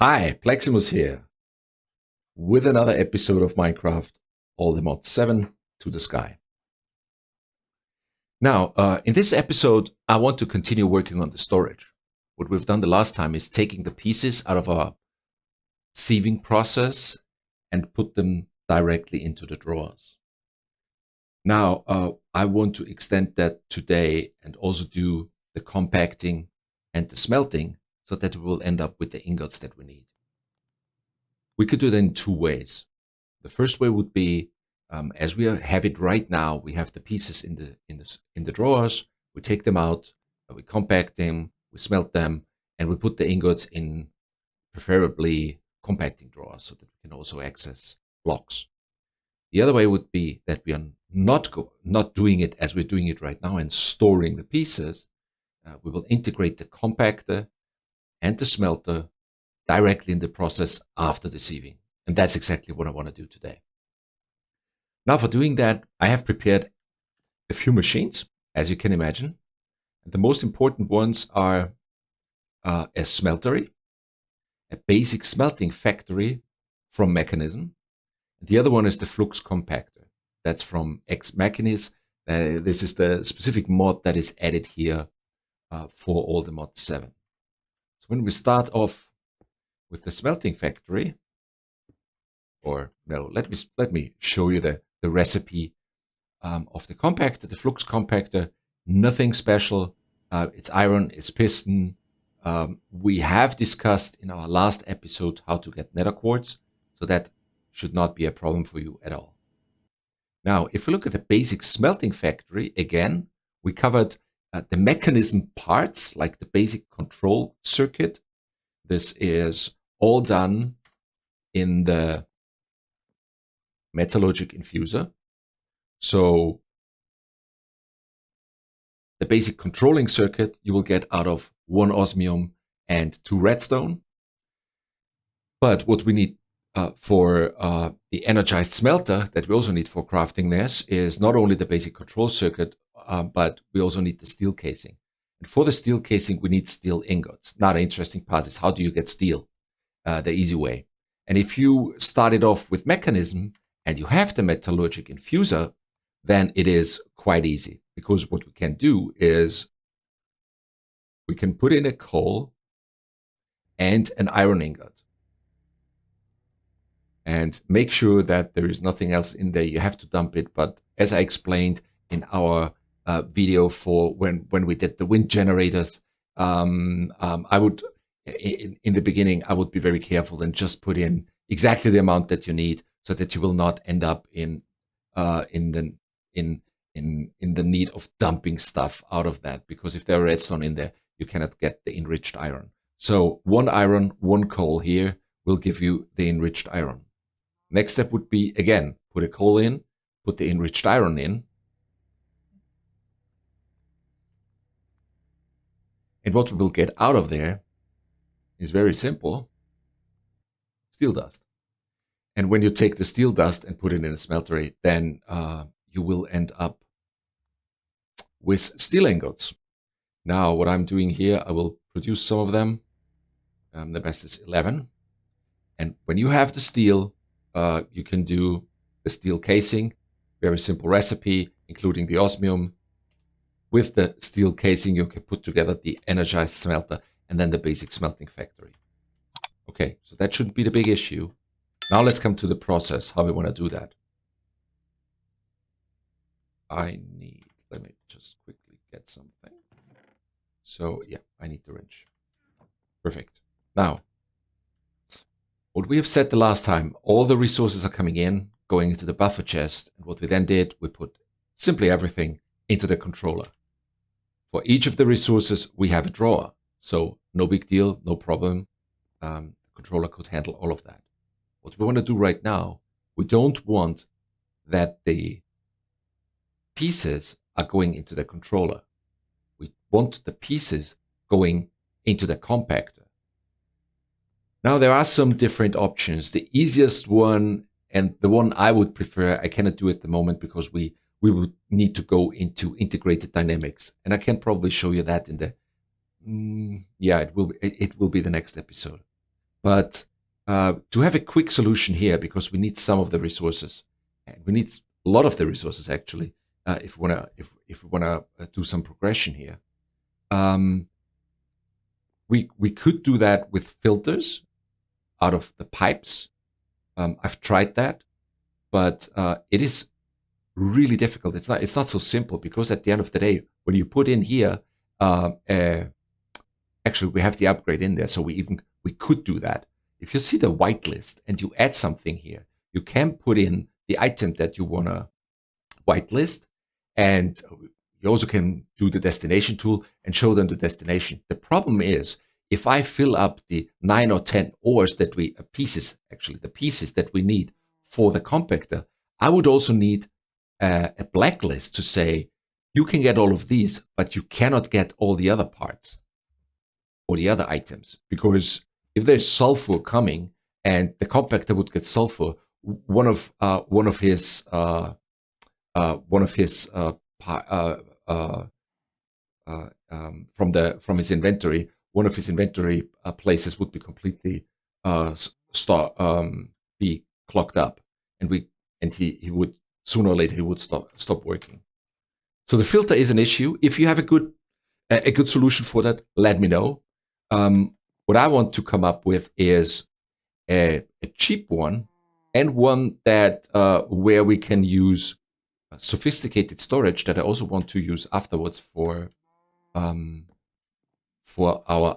Hi, Pleximus here, with another episode of Minecraft, all the mods 7 to the sky. Now, in this episode, I want to continue working on the storage. What we've done the last time is taking the pieces out of our sieving process and put them directly into the drawers. Now, I want to extend that today and also do the compacting and the smelting so that we will end up with the ingots that we need. We could do that in two ways. The first way would be, as we have it right now, we have the pieces in the drawers. We take them out, we compact them, we smelt them, and we put the ingots in preferably compacting drawers so that we can also access blocks. The other way would be that we are not doing it as we're doing it right now and storing the pieces. We will integrate the compactor and the smelter directly in the process after the sieving. And that's exactly what I want to do today. Now for doing that, I have prepared a few machines, as you can imagine. And the most important ones are a smeltery, a basic smelting factory from Magnesium. The other one is the flux compactor. That's from Magnesium. This is the specific mod that is added here for all the mods 7. So when we start off with the smelting factory, or no, let me show you the recipe of the compactor, the flux compactor. Nothing special. It's iron, it's piston. We have discussed in our last episode how to get nether quartz, so that should not be a problem for you at all. Now, if we look at the basic smelting factory, again, we covered the mechanism parts, like the basic control circuit. This is all done in the metallurgic infuser. So the basic controlling circuit you will get out of 1 osmium and 2 redstone. But what we need for the energized smelter that we also need for crafting this is not only the basic control circuit, but we also need the steel casing. And for the steel casing, we need steel ingots. Now the interesting part is, how do you get steel? The easy way. And if you started off with Magnesium and you have the metallurgic infuser, then it is quite easy, because what we can do is we can put in a coal and an iron ingot and make sure that there is nothing else in there. You have to dump it, but as I explained in our video for when we did the wind generators, I would in the beginning I would be very careful and just put in exactly the amount that you need, so that you will not end up in the need of dumping stuff out of that, because if there are redstone in there, you cannot get the enriched iron. So 1 iron, 1 coal here will give you the enriched iron. Next step would be, again, put a coal in, put the enriched iron in. And what we will get out of there is very simple: steel dust. And when you take the steel dust and put it in a smeltery, then you will end up with steel ingots. Now, what I'm doing here, I will produce some of them. The best is 11. And when you have the steel, you can do the steel casing. Very simple recipe, including the osmium. With the steel casing, you can put together the energized smelter and then the basic smelting factory. Okay, so that shouldn't be the big issue. Now let's come to the process, how we want to do that. Let me just quickly get something. So yeah, I need the wrench. Perfect. Now, what we have said the last time, all the resources are coming in, going into the buffer chest. And what we then did, we put simply everything into the controller. For each of the resources, we have a drawer. So no big deal, no problem. The controller could handle all of that. What we want to do right now, we don't want that the pieces are going into the controller. We want the pieces going into the compactor. Now there are some different options. The easiest one, and the one I would prefer, I cannot do at the moment because we would need to go into integrated dynamics, and I can probably show you that in the it will be the next episode. But to have a quick solution here, because we need some of the resources, and we need a lot of the resources actually, if we wanna do some progression here. We could do that with filters out of the pipes. I've tried that, but it is really difficult. It's not so simple, because at the end of the day, when you put in here, actually we have the upgrade in there, so we could do that. If you see the whitelist and you add something here, you can put in the item that you wanna whitelist, and you also can do the destination tool and show them the destination. The problem is, if I fill up the 9 or 10 ores that the pieces that we need for the compactor, I would also need a blacklist to say, you can get all of these, but you cannot get all the other parts or the other items. Because if there's sulfur coming and the compactor would get sulfur, one of his from his inventory, one of his inventory places would be completely be clogged up, and he would sooner or later he would stop working. So the filter is an issue. If you have a good solution for that, let me know. What I want to come up with is a cheap one, and one that where we can use sophisticated storage that I also want to use afterwards for our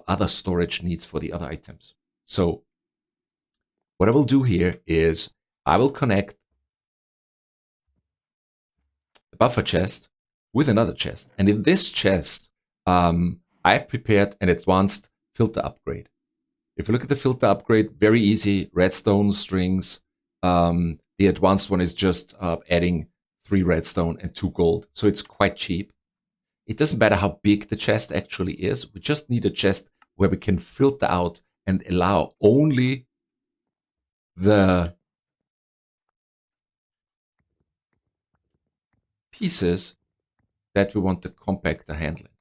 other storage needs for the other items. So what I will do here is I will connect the buffer chest with another chest, and in this chest I've prepared an advanced filter upgrade. If you look at the filter upgrade, very easy, redstone strings. The advanced one is just adding 3 redstone and 2 gold, so it's quite cheap. It doesn't matter how big the chest actually is, we just need a chest where we can filter out and allow only the pieces that we want the compactor handling.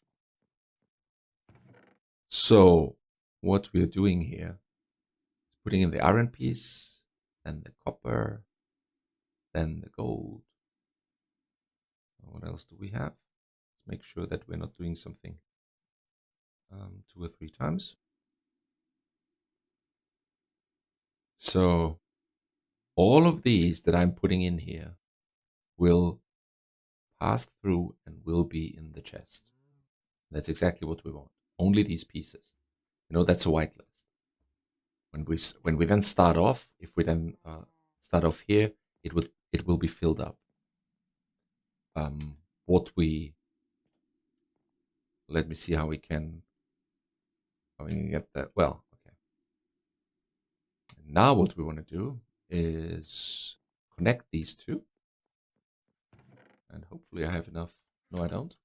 So what we're doing here is putting in the iron piece, then the copper, then the gold. What else do we have? Let's make sure that we're not doing something 2 or 3 times. So all of these that I'm putting in here will pass through and will be in the chest. That's exactly what we want. Only these pieces. You know, that's a whitelist. When we then start off, if we then start off here, it will be filled up. Let me see how we can get that. Well, okay. Now what we want to do is connect these two, and hopefully I have enough. No, I don't.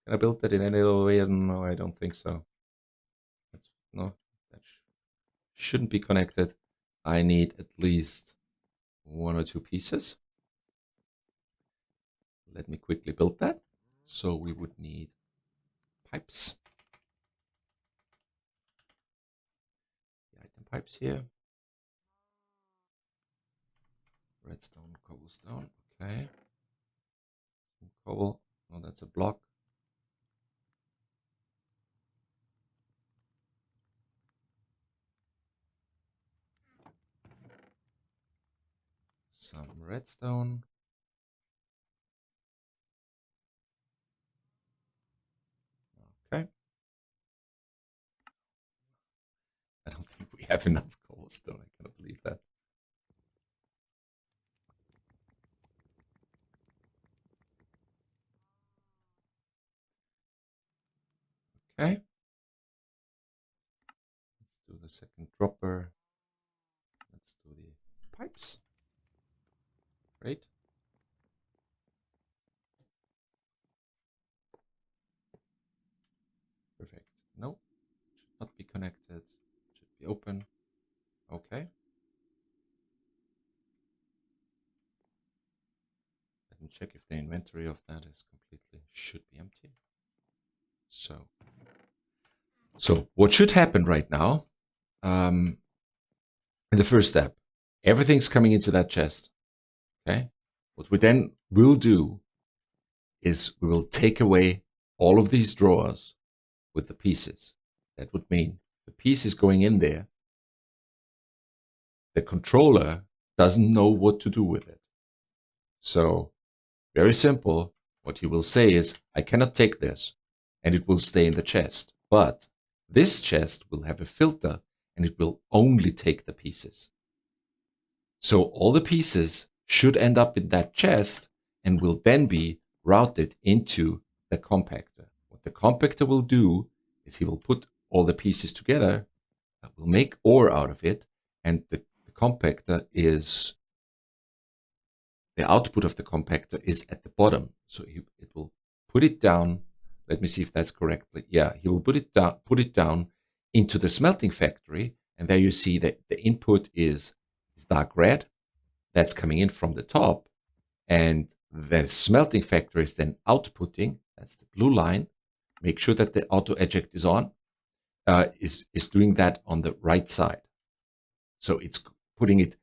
Can I build that in any other way? No, I don't think so. No, that shouldn't be connected. I need at least 1 or 2 pieces. Let me quickly build that. So we would need pipes. The item pipes here. Redstone, cobblestone. Okay. Cobble. Oh, that's a block. Some redstone. Okay. I don't think we have enough cobblestone. I cannot believe that. Okay. Let's do the second dropper. Let's do the pipes. Great. Perfect. No, should not be connected. Should be open. Okay. Let me check if the inventory of that is completely should be empty. So So what should happen right now, in the first step, everything's coming into that chest. Okay. What we then will do is we will take away all of these drawers with the pieces. That would mean the piece is going in there. The controller doesn't know what to do with it. So very simple. What he will say is, I cannot take this, and it will stay in the chest. But this chest will have a filter, and it will only take the pieces. So all the pieces should end up in that chest and will then be routed into the compactor. What the compactor will do is he will put all the pieces together, will make ore out of it, and the compactor is, the output of the compactor is at the bottom. So it will put it down. Let me see if that's correctly. Yeah, he will put it down into the smelting factory, and there you see that the input is dark red. That's coming in from the top, and the smelting factory is then outputting. That's the blue line. Make sure that the auto eject is on. Is doing that on the right side. So it's putting it,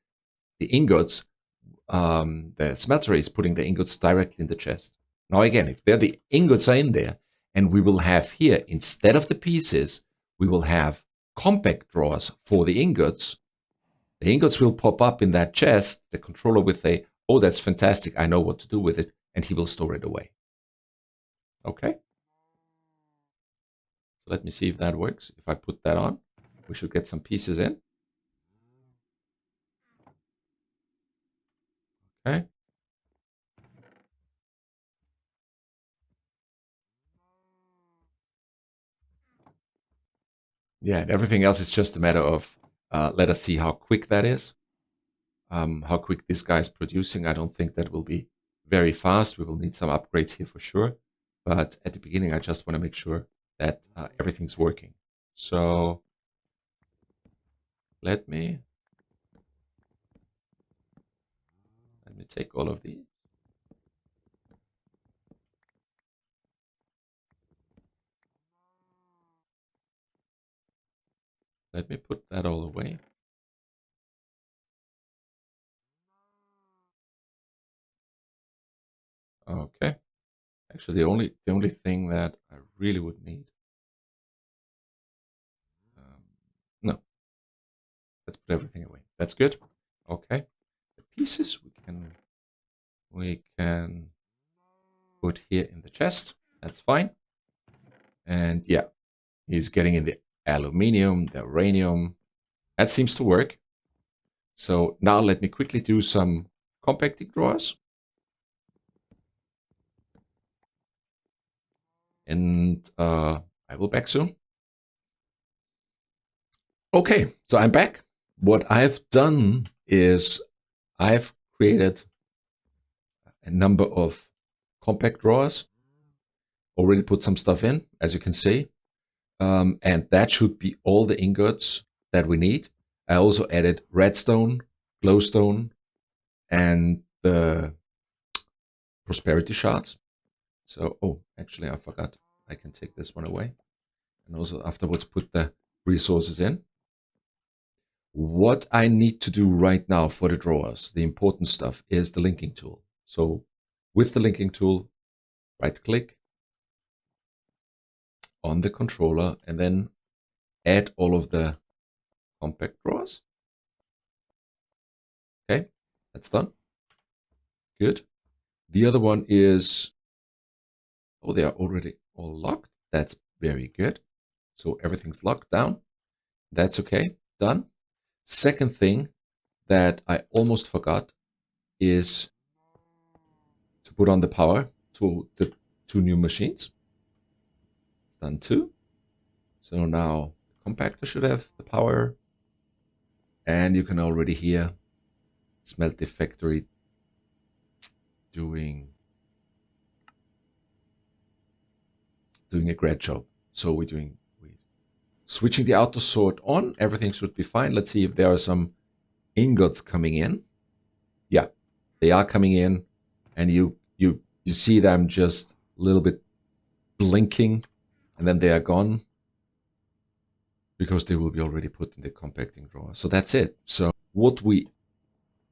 the ingots, the smelter is putting the ingots directly in the chest. Now again, if the ingots are in there, and we will have here, instead of the pieces, we will have compact drawers for the ingots. The ingots will pop up in that chest. The controller will say, oh, that's fantastic, I know what to do with it, and he will store it away. Okay? So let me see if that works. If I put that on, we should get some pieces in. Okay. Yeah, and everything else is just a matter of, let us see how quick that is. How quick this guy is producing. I don't think that will be very fast. We will need some upgrades here for sure. But at the beginning, I just want to make sure that everything's working. So let me take all of these. Let me put that all away. Okay. Actually, the only thing that I really would need. No. Let's put everything away. That's good. Okay. The pieces we can put here in the chest. That's fine. And yeah, he's getting in the aluminium, the uranium. That seems to work. So now let me quickly do some compacting drawers. And I will back soon. Okay, so I'm back. What I've done is I've created a number of compact drawers. Already put some stuff in, as you can see. And that should be all the ingots that we need. I also added redstone, glowstone, and the prosperity shards. So, oh, actually I forgot. I can take this one away. And also afterwards put the resources in. What I need to do right now for the drawers, the important stuff, is the linking tool. So with the linking tool, right click on the controller and then add all of the compact drawers. Okay, that's done. Good. The other one is, oh, they are already all locked. That's very good. So everything's locked down. That's okay. Done. Second thing that I almost forgot is to put on the power to the two new machines. It's done too. So now the compactor should have the power, and you can already hear Smelt the Factory doing a great job. So we're switching the auto sort on. Everything should be fine. Let's see if there are some ingots coming in. Yeah, they are coming in, and you see them just a little bit blinking, and then they are gone. because they will be already put in the compacting drawer. So that's it. So what we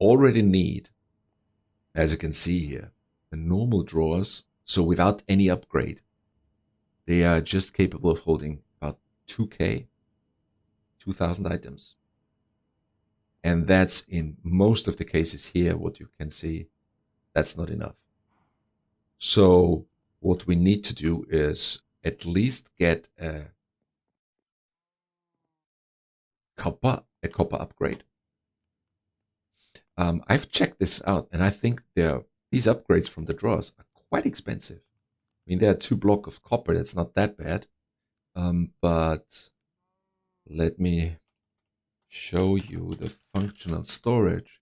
already need, as you can see here, the normal drawers, so without any upgrade, they are just capable of holding about 2,000 items. And that's in most of the cases here, what you can see, that's not enough. So what we need to do is at least get a copper upgrade. I've checked this out, and I think these upgrades from the drawers are quite expensive. I mean, there are 2 blocks of copper. That's not that bad. But let me show you the functional storage.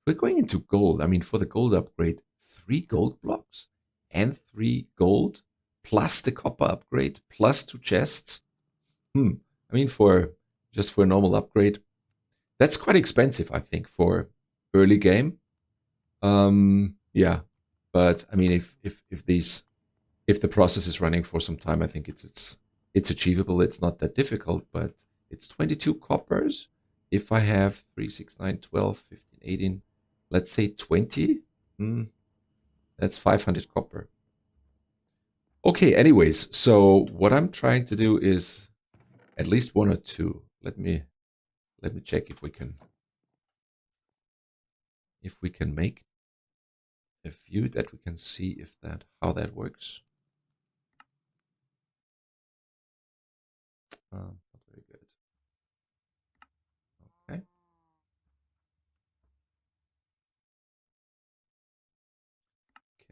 We're going into gold. I mean, for the gold upgrade, 3 gold blocks and 3 gold plus the copper upgrade plus 2 chests. I mean, just for a normal upgrade, that's quite expensive, I think, for early game. Yeah, but I mean, if the process is running for some time, I think it's achievable. It's not that difficult, but it's 22 coppers. If I have 3, 6, 9, 12, 15, 18, let's say 20, that's 500 copper. Okay, anyways, so what I'm trying to do is at least 1 or 2. Let me check if we can make a view that we can see how that works. Not very good. Okay.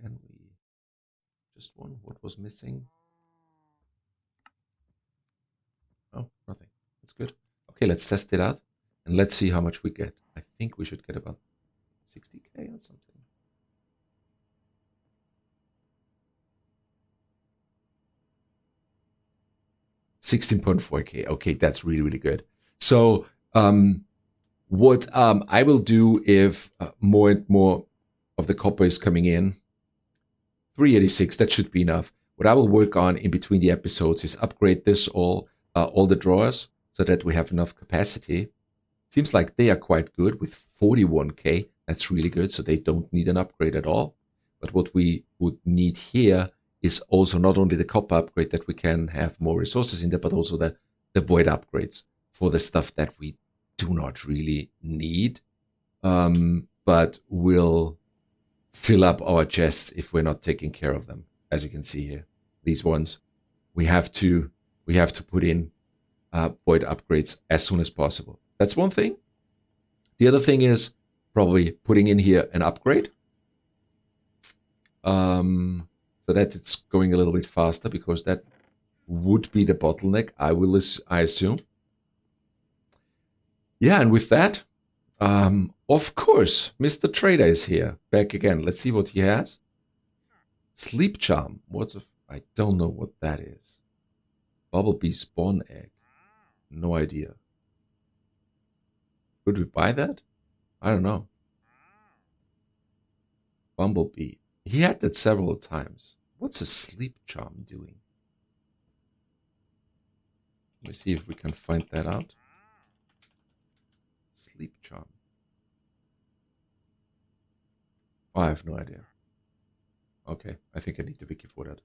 Can we just one? What was missing? Oh, nothing. That's good. Okay, let's test it out and let's see how much we get. I think we should get about 60k or something. 16.4k. Okay, that's really, really good. So what I will do if more and more of the copper is coming in, 386, that should be enough. What I will work on in between the episodes is upgrade this all the drawers so that we have enough capacity. Seems like they are quite good with 41k. That's really good, so they don't need an upgrade at all. But what we would need here is also not only the copper upgrade that we can have more resources in there, but also the void upgrades for the stuff that we do not really need, but will fill up our chests if we're not taking care of them. As you can see here, these ones we have to put in void upgrades as soon as possible. That's one thing. The other thing is probably putting in here an upgrade, so that it's going a little bit faster, because that would be the bottleneck, I assume. Yeah, and with that, of course, Mr. Trader is here, back again. Let's see what he has. Sleep charm. I don't know what that is. Bumblebee spawn egg. No idea. Could we buy that? I don't know. Bumblebee. He had that several times. What's a sleep charm doing? Let me see if we can find that out. Sleep charm. Oh, I have no idea. Okay, I think I need the wiki for that.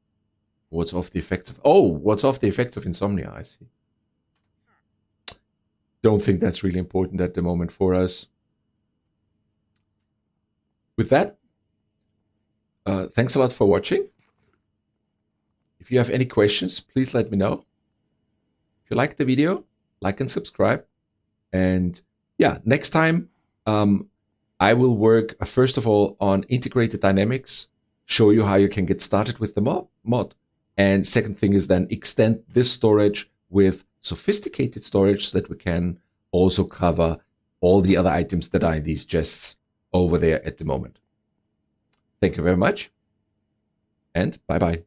What's off the effects of insomnia? I see. Don't think that's really important at the moment for us. With that, thanks a lot for watching. If you have any questions, please let me know. If you like the video, like and subscribe. And yeah, next time I will work first of all on integrated dynamics, show you how you can get started with the mod. And second thing is then extend this storage with sophisticated storage so that we can also cover all the other items that are in these chests over there at the moment. Thank you very much, and bye-bye.